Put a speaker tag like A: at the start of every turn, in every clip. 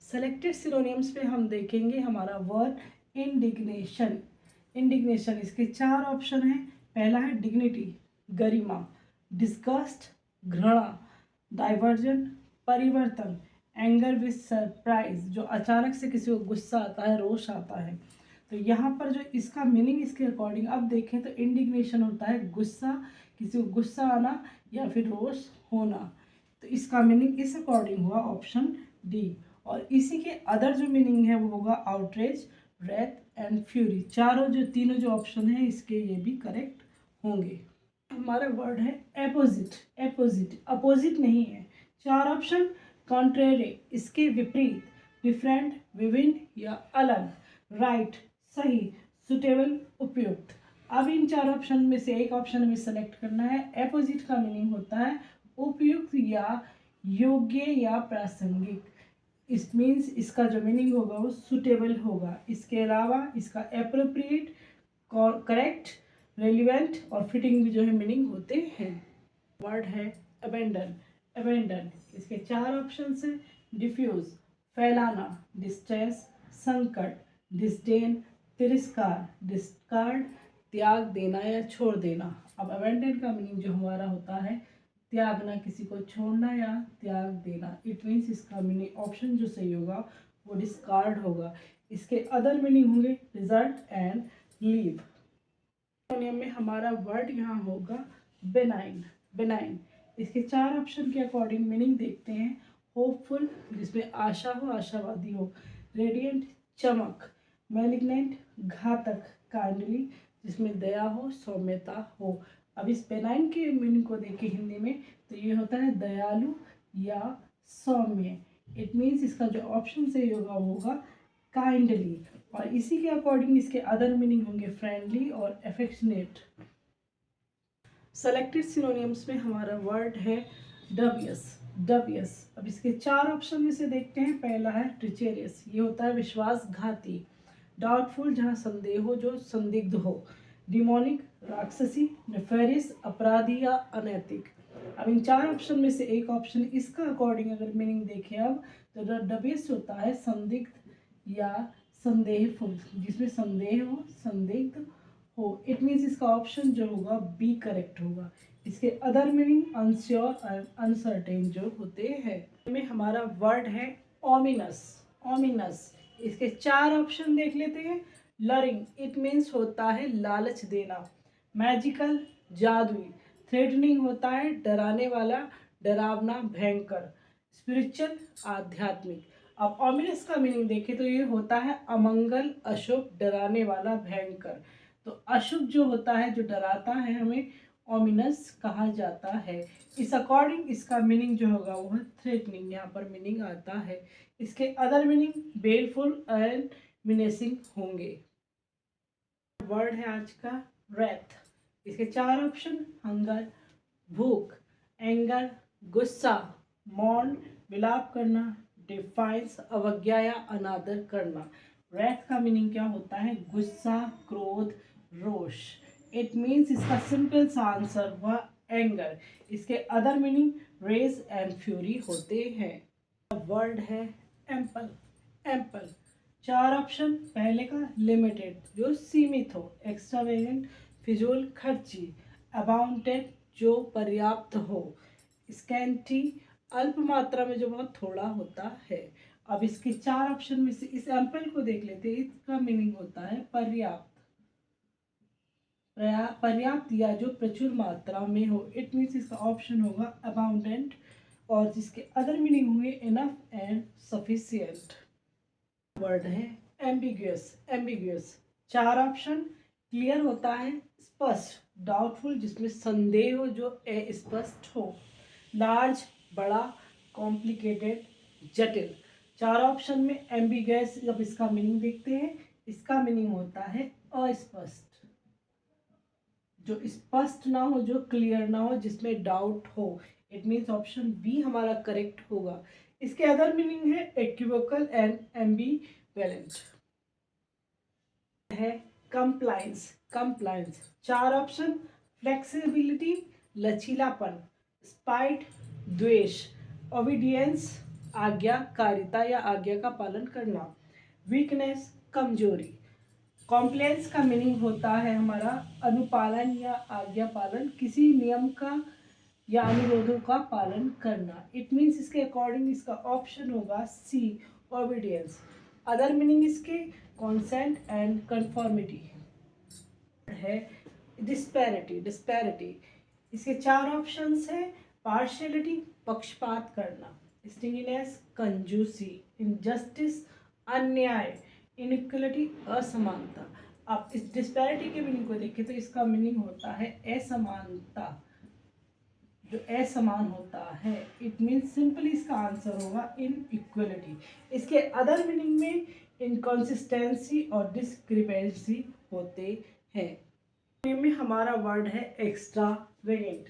A: Selected synonyms पे हम देखेंगे हमारा वर्ड इंडिग्नेशन। इंडिग्नेशन, इसके 4 ऑप्शन हैं। पहला है डिग्निटी, गरिमा, डिस्गस्ट, घृणा, डाइवर्जन, परिवर्तन, एंगर विद सरप्राइज, जो अचानक से किसी को गुस्सा आता है, रोष आता है। तो यहाँ पर जो इसका मीनिंग इसके अकॉर्डिंग अब देखें तो इंडिग्नेशन होता है गुस्सा, किसी को गुस्सा आना या फिर रोष होना। तो इसका मीनिंग इस अकॉर्डिंग हुआ ऑप्शन डी। और इसी के अदर जो मीनिंग है वो होगा आउटरेज, रेथ एंड फ्यूरी। तीनों जो ऑप्शन है इसके ये भी करेक्ट होंगे। हमारा वर्ड है एपोजिट। एपोजिट अपोजिट नहीं है। 4 ऑप्शन कॉन्ट्रेरी, इसके विपरीत, डिफरेंट, विभिन्न या अलग, राइट सही, सुटेबल उपयुक्त। अब इन 4 ऑप्शन में से एक ऑप्शन हमें सेलेक्ट करना है। एपोजिट का मीनिंग होता है उपयुक्त या योग्य या प्रासंगिक। इस मीन्स इसका जो मीनिंग होगा वो सुटेबल होगा। इसके अलावा इसका एप्रोप्रिएट, करेक्ट, रेलिवेंट और फिटिंग भी जो है मीनिंग होते हैं। वर्ड है अबेंडन। अबेंडन, इसके 4 ऑप्शन हैं। डिफ्यूज, फैलाना, डिस्ट्रेस, संकट, डिस्डेन, तिरस्कार, डिस्कार्ड, त्याग देना या छोड़ देना। अब अबेंडन का मीनिंग जो हमारा होता है त्यागना, किसी को छोड़ना या त्याग देना। इट मीन्स इसका मीनिंग ऑप्शन जो सही होगा वो डिस्कार्ड होगा। इसके अदर मीनिंग होंगे रिजल्ट एंड लीव। में हमारा वर्ड यहाँ होगा बेनाइन। बेनाइन, इसके 4 ऑप्शन के अकॉर्डिंग मीनिंग देखते हैं। होपफुल, जिसमें आशा हो, आशावादी हो। रेडियंट, चमक। मैलिग्नेंट, घातक। काइंडली, जिसमें दया हो, सौम्यता हो। अब इस बेनाइन के मीनिंग को देखें हिंदी में तो ये होता है दयालु या सौम्य। इट मीन्स इसका जो ऑप्शन सही होगा वो होगा काइंडली। और इसी के अकॉर्डिंग इसके अदर मीनिंग होंगे फ्रेंडली और एफेक्शनेट। सेलेक्टेड सिनोनिम्स में हमारा वर्ड है डबियस। डबियस, अब इसके 4 ऑप्शन में से देखते हैं। पहला है ट्रिचेरियस, ये होता है विश्वासघाती। डाउटफुल, जहाँ संदेह हो, जो संदिग्ध हो। डिमोनिक, राक्षसी। नेफेरियस, अपराधी या अनैतिक। अब इन 4 ऑप्शन में से एक ऑप्शन इसका अकॉर्डिंग अगर मीनिंग देखें अब तो डबियस होता है संदिग्ध या संदेहफुल, जिसमें संदेह हो, संदिग्ध हो। इट मीन्स इसका ऑप्शन जो होगा बी करेक्ट होगा। इसके other meaning unsure and uncertain जो होते हैं। में हमारा वर्ड है ओमिनस। ओमिनस, इसके 4 ऑप्शन देख लेते हैं। लरिंग, इट मीन्स होता है लालच देना। मैजिकल, जादुई। थ्रेटनिंग होता है डराने वाला, डरावना, भयंकर। स्पिरिचुअल, आध्यात्मिक। अब ओमिनस का मीनिंग देखें तो ये होता है अमंगल, अशुभ, डराने वाला, भयंकर। तो अशुभ जो होता है, जो डराता है, हमें ओमिनस कहा जाता है। इस अकॉर्डिंग इसका मीनिंग जो होगा वो है थ्रेटनिंग, यहाँ पर मीनिंग आता है। इसके अदर मीनिंग बेलफुल एंड मिनेसिंग होंगे। वर्ड है आज का रेथ। इसके 4 ऑप्शन हंगर, भूख, एंगर, गुस्सा, मौन, विलाप करना, डिफाइंस, अवज्ञा या अनादर करना। रेथ का मीनिंग क्या होता है? गुस्सा, क्रोध, रोष। इट मीन्स इसका सिंपल सा आंसर हुआ एंगर। इसके other meaning rage and fury होते हैं। वर्ड है एम्पल। Ample, 4 option. पहले का लिमिटेड, जो सीमित हो। एक्स्ट्रावेगेंट, फिजूल खर्ची। अबाउंडेड, जो पर्याप्त हो। स्कैंटी, अल्प मात्रा में, जो बहुत थोड़ा होता है। अब इसके 4 ऑप्शन में से इस एम्पल को देख लेते हैं। इसका मीनिंग होता है पर्याप्त। पर्याप्त या जो प्रचुर मात्रा में हो। इट मीन्स इसका ऑप्शन होगा अबाउंडेंट। और जिसके अदर मीनिंग हुए इनफ एंड सफिशिएंट। वर्ड है एम्बिग्यूअस। Ambiguous, 4 option. क्लियर होता है स्पष्ट, डाउटफुल, जिसमें संदेह हो, जो अस्पष्ट हो। लार्ज, बड़ा, कॉम्प्लिकेटेड, जटिल। 4 ऑप्शन में एम्बिग्यूअस। अब इसका मीनिंग देखते हैं। इसका मीनिंग होता है अस्पष्ट, जो स्पष्ट ना हो, जो क्लियर ना हो, जिसमें डाउट हो। इट मीन्स ऑप्शन बी हमारा करेक्ट होगा। इसके अदर मीनिंग है इक्विवोकल एंड एम्बिवेलेंट। है कंप्लायंस। Compliance, 4 option. फ्लेक्सिबिलिटी, लचीलापन। स्पाइट, द्वेष। ओबीडियंस, आज्ञाकारिता या आज्ञा का पालन करना। वीकनेस, कमजोरी। कॉम्प्लायंस का मीनिंग होता है हमारा अनुपालन या आज्ञा पालन, किसी नियम का या अनुरोधों का पालन करना। इट मीन्स इसके अकॉर्डिंग इसका ऑप्शन होगा सी, ओबीडियंस। अदर मीनिंग इसके कॉन्सेंट एंड कंफर्मिटी है। डिस्पैरिटी इसके 4 ऑप्शंस है। पार्शियलिटी, पक्षपात करना। स्टिंगीनेस, कंजूसी। इनजस्टिस, अन्याय। इनइक्वलिटी, असमानता। आप इस डिस्पैरिटी के मीनिंग को देखें तो इसका मीनिंग होता है असमानता, जो असमान होता है। इट मीन्स सिंपली इसका आंसर होगा इनइक्वलिटी। इसके अदर मीनिंग में इनकॉन्सिस्टेंसी और डिस्क्रिपेंसी होते हैं। में हमारा वर्ड है एक्स्ट्रावेगेंट।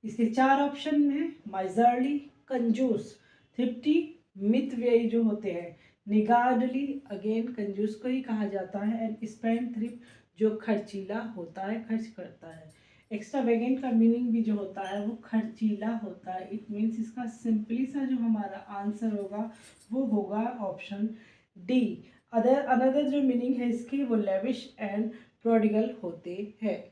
A: इसके 4 ऑप्शन हैं। माइजरली, कंजूस। थ्रिफ्टी, मितव्ययी जो होते हैं। निगार्डली, अगेन कंजूस को ही कहा जाता है। एंड स्पेंडथ्रिफ्ट, जो खर्चीला होता है, खर्च करता है। एक्स्ट्रावेगेंट का मीनिंग भी जो होता है वो खर्चीला होता है। इट मीन्स इसका सिंपली सा जो हमारा आंसर होगा वो होगा ऑप्शन डी। अनदर जो मीनिंग है इसके वो लेविश एंड प्रोडिगल होते हैं।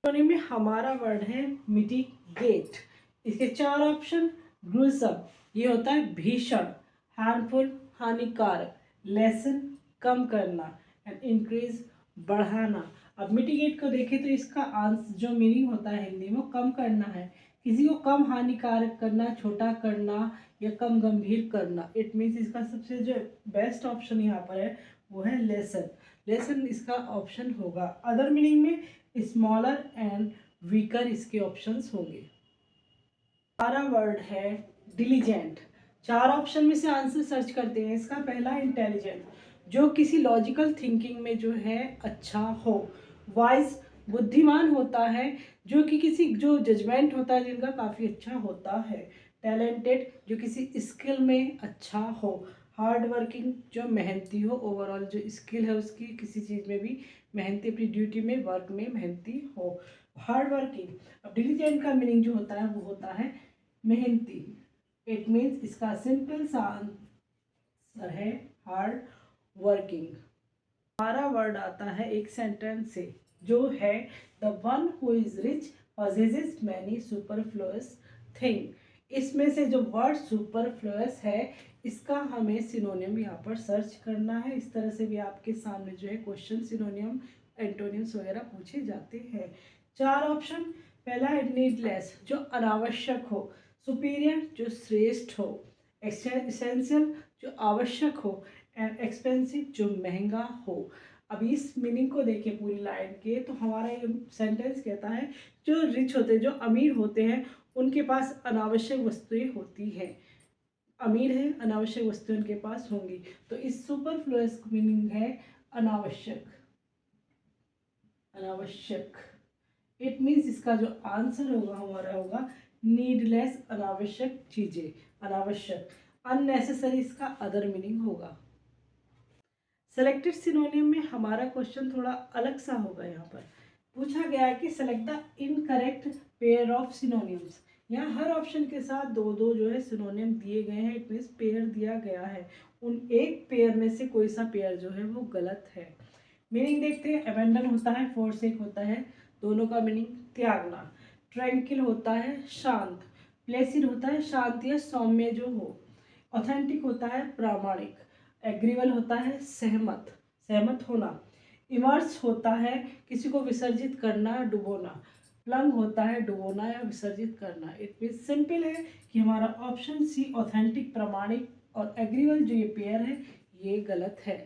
A: में हमारा वर्ड है मिटिगेट। इसके 4 ऑप्शन। ग्रूसम, ये होता है भीषण। हार्मफुल, हानिकारक। लेसन, कम करना। एंड इंक्रीज, बढ़ाना। अब मिटिगेट को देखें तो इसका आंसर जो मीनिंग होता है हिंदी में कम करना है। किसी को कम हानिकारक करना, छोटा करना या कम गंभीर करना। इट मीन्स इसका सबसे जो बेस्ट ऑप्शन यहाँ पर है वो है लेसन। लेसन इसका ऑप्शन होगा। अदर मीनिंग में स्मॉलर एंड वीकर इसके ऑप्शंस होंगे। हमारा वर्ड है डिलीजेंट। 4 ऑप्शन में से आंसर सर्च करते हैं। इसका पहला इंटेलिजेंट, जो किसी लॉजिकल थिंकिंग में जो है अच्छा हो। वाइज, बुद्धिमान होता है, जो कि किसी जो जजमेंट होता है जिनका काफ़ी अच्छा होता है। टैलेंटेड, जो किसी स्किल में अच्छा हो। हार्ड वर्किंग, जो मेहनती हो, ओवरऑल जो स्किल है उसकी किसी चीज़ में भी मेहनती, अपनी ड्यूटी में वर्क में मेहनती हो। Hard working. अब डिलीजेंट का मीनिंग जो होता है वो होता है मेहनती। इट मीन्स इसका सिंपल सा आंसर है हार्ड वर्किंग। हमारा वर्ड आता है एक सेंटेंस से जो है the one who is rich possesses many superfluous thing. इसमें से जो वर्ड सुपरफ्लुअस है इसका हमें सिनोनियम यहाँ पर सर्च करना है। इस तरह से भी आपके सामने जो है क्वेश्चन सिनोनियम एंटोनियम्स वगैरह पूछे जाते हैं। 4 ऑप्शन। पहला है नीडलेस, जो अनावश्यक हो। सुपीरियर, जो श्रेष्ठ हो। एसेंशियल, जो आवश्यक हो। एंड एक्सपेंसिव, जो महंगा हो। अब इस मीनिंग को देखें पूरी लाइन के तो हमारा ये सेंटेंस कहता है जो रिच होते हैं, जो अमीर होते हैं, उनके पास अनावश्यक वस्तुएं होती हैं। अमीर है, अनावश्यक वस्तुएं उनके पास होंगी। तो इस सुपरफ्लुअस मीनिंग है अनावश्यक। अनावश्यक। इट मीन्स इसका जो आंसर होगा हमारा होगा नीडलेस, अनावश्यक चीजें, अनावश्यक। अननेसेसरी इसका अदर मीनिंग होगा। सेलेक्टेड सिनोनियम में हमारा क्वेश्चन थोड़ा अलग सा होगा। यहाँ पर पूछा गया है कि select the incorrect pair of synonyms. यहाँ हर ऑप्शन के साथ दो दो जो है सिनोनियम दिए गए हैं। इट मीन्स पेयर दिया गया है, उन एक पेयर में से कोई सा पेयर जो है वो गलत है। मीनिंग देखते हैं। अबेंडन होता है, फोरसेक होता है, दोनों का मीनिंग त्यागना। ट्रैंकिल होता है शांत। प्लेसिड होता है शांत या सौम्य जो हो। ऑथेंटिक होता है प्रामाणिक। एग्रीवल होता है सहमत, सहमत होना। इमर्स होता है किसी को विसर्जित करना, डुबोना। प्लंग होता है डुबोना या विसर्जित करना। इट मीन सिंपल है कि हमारा ऑप्शन सी ऑथेंटिक, प्रामाणिक और एग्रीवल जो ये पेयर है ये गलत है।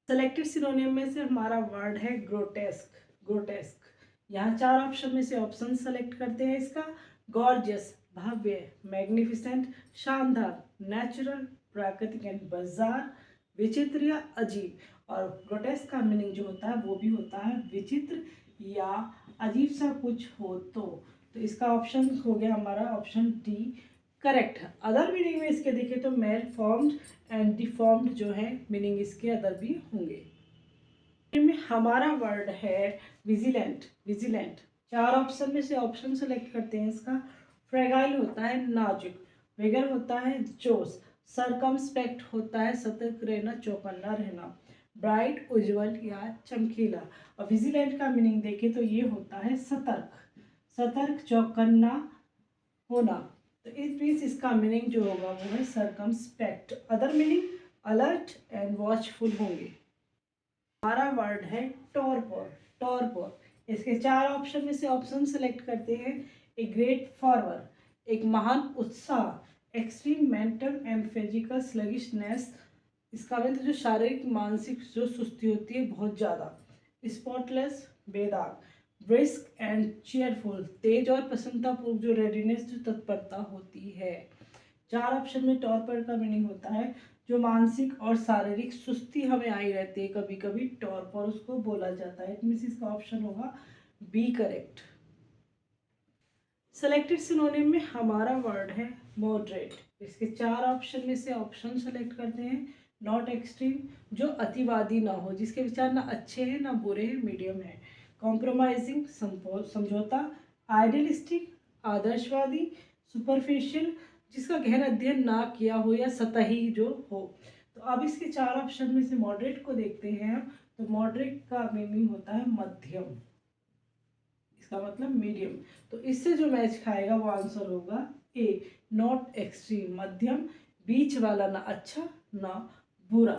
A: सेलेक्टेड सिनोनियम में से हमारा वर्ड है ग्रोटेस्क। ग्रोटेस्क। यहाँ 4 ऑप्शन में से ऑप्शन सेलेक्ट करते हैं इसका। गॉर्जियस, भव्य। मैग्निफिसेंट, शानदार। नेचुरल, प्राकृतिक एंड बाजार। विचित्र या अजीब। और ग्रोटेस्क का मीनिंग जो होता है वो भी होता है विचित्र या अजीब सा कुछ हो तो इसका ऑप्शन हो गया हमारा ऑप्शन डी करेक्ट है। अदर मीनिंग में इसके देखें तो मेल फॉर्म्ड एंड डिफॉर्म्ड जो है मीनिंग इसके अदर भी होंगे। में हमारा वर्ड है विजिलेंट। विजिलेंट 4 ऑप्शन में से ऑप्शन सेलेक्ट करते हैं इसका। फ्रेगाइल होता है नाजुक। विगर होता है जोश, सरकमस्पेक्ट होता है सतर्क रहना, चौकन्ना रहना, ब्राइट उज्जवल या चमकीला। और विजिलेंट का मीनिंग देखें तो ये होता है सतर्क, सतर्क चौकन्ना होना। तो इस बीच इसका मीनिंग जो होगा वो है circumspect. Other meaning alert and watchful होंगे। हमारा वर्ड है टॉरपर, टॉरपर। इसके 4 ऑप्शन में से ऑप्शन सेलेक्ट करते हैं। ए ग्रेट फॉरवर, एक महान उत्साह, extreme mental and physical sluggishness, इसका मतलब जो शारीरिक मानसिक जो सुस्ती होती है बहुत ज़्यादा, स्पॉटलेस बेदाग, ब्रिस्क एंड चेयरफुल, तेज और प्रसन्नतापूर्वक जो रेडीनेस जो तत्परता होती है। 4 ऑप्शन में टॉर्पर का मीनिंग होता है जो मानसिक और शारीरिक सुस्ती हमें आई रहती है कभी कभी, टॉर्पर उसको बोला जाता है। मीन्स इसका ऑप्शन होगा बी करेक्ट। सेलेक्टेड सिनोनिम में हमारा वर्ड है मॉडरेट। इसके 4 ऑप्शन में से ऑप्शन सेलेक्ट करते हैं। नॉट एक्सट्रीम, जो अतिवादी ना हो, जिसके विचार ना अच्छे हैं ना बुरे हैं, मीडियम है। कॉम्प्रोमाइजिंग, समझौता। आइडियलिस्टिक, आदर्शवादी। सुपरफिशियल, जिसका गहन अध्ययन ना किया हो या सतही जो हो। तो अब इसके 4 ऑप्शन में से मॉडरेट को देखते हैं हम। तो मॉडरेट का मीनिंग होता है मध्यम, इसका मतलब मीडियम। तो इससे जो मैच खाएगा वो आंसर होगा ए, नॉट एक्सट्रीम, मध्यम, बीच वाला, ना अच्छा ना बुरा।